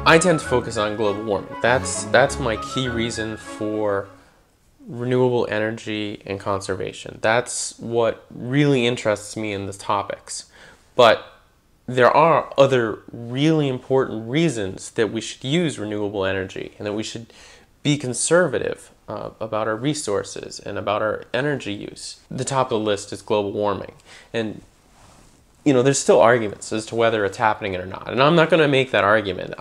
I tend to focus on global warming. That's my key reason for renewable energy and conservation. That's what really interests me in the topics. But there are other really important reasons that we should use renewable energy and that we should be conservative about our resources and about our energy use. The top of the list is global warming. And there's still arguments as to whether it's happening or not. And I'm not going to make that argument.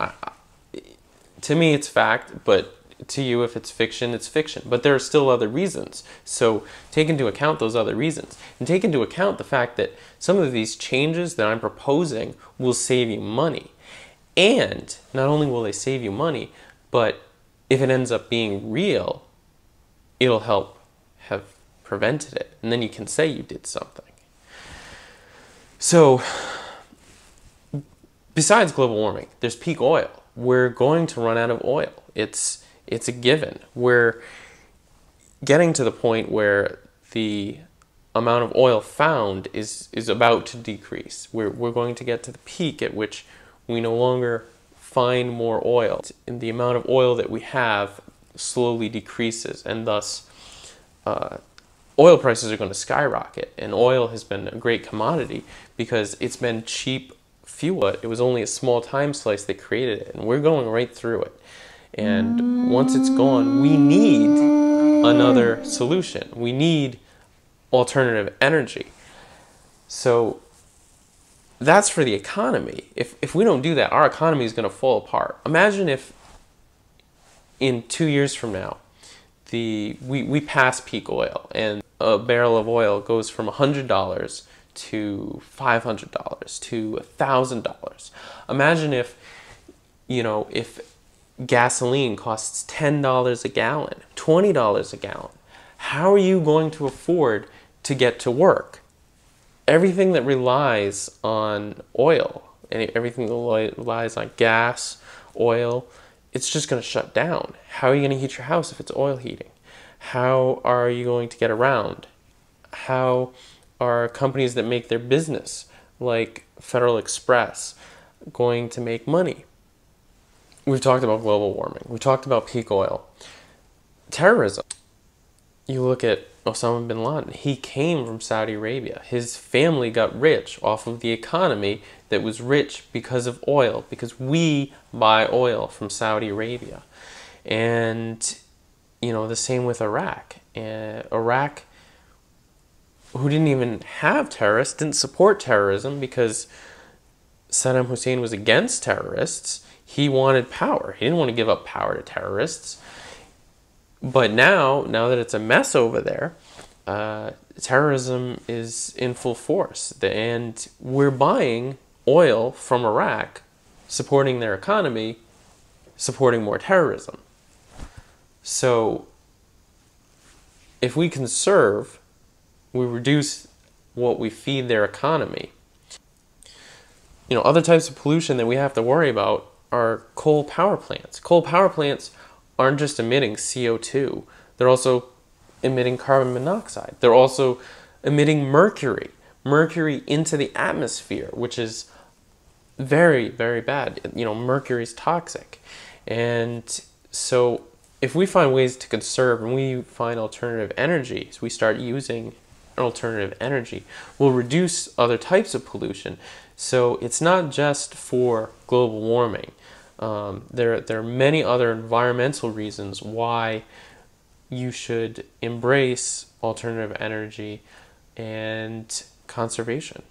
To me, it's fact, but to you, if it's fiction, it's fiction. But there are still other reasons. So take into account those other reasons. And take into account the fact that some of these changes that I'm proposing will save you money. And not only will they save you money, but if it ends up being real, it'll help have prevented it. And then you can say you did something. So, besides global warming, there's peak oil. We're going to run out of oil. It's a given. We're getting to the point where the amount of oil found is about to decrease. We're going to get to the peak at which we no longer find more oil. And the amount of oil that we have slowly decreases, and thus oil prices are going to skyrocket. And oil has been a great commodity because it's been cheap fuel. It was only a small time slice that created it, and we're going right through it. And once it's gone, we need another solution. We need alternative energy. So that's for the economy. If we don't do that, our economy is going to fall apart. Imagine if in 2 years from now, we pass peak oil and a barrel of oil goes from $100 to $500 to $1,000. Imagine if gasoline costs $10 a gallon, $20 a gallon. How are you going to afford to get to work? Everything that relies on oil and everything that relies on gas, oil, it's just going to shut down. How are you going to heat your house if it's oil heating? How are you going to get around? How are companies that make their business, like Federal Express, going to make money? We've talked about global warming. We talked about peak oil. Terrorism. You look at Osama bin Laden. He came from Saudi Arabia. His family got rich off of the economy that was rich because of oil, because we buy oil from Saudi Arabia. And, the same with Iraq. Iraq, who didn't even have terrorists, didn't support terrorism because Saddam Hussein was against terrorists. He wanted power. He didn't want to give up power to terrorists. But now that it's a mess over there, terrorism is in full force. And we're buying oil from Iraq, supporting their economy, supporting more terrorism. So if we conserve, we reduce what we feed their economy. Other types of pollution that we have to worry about are coal power plants. Coal power plants aren't just emitting CO2. They're also emitting carbon monoxide. They're also emitting mercury into the atmosphere, which is very, very bad. Mercury is toxic. And so if we find ways to conserve and we find alternative energies, we start using alternative energy, we'll reduce other types of pollution. So it's not just for global warming. There are many other environmental reasons why you should embrace alternative energy and conservation.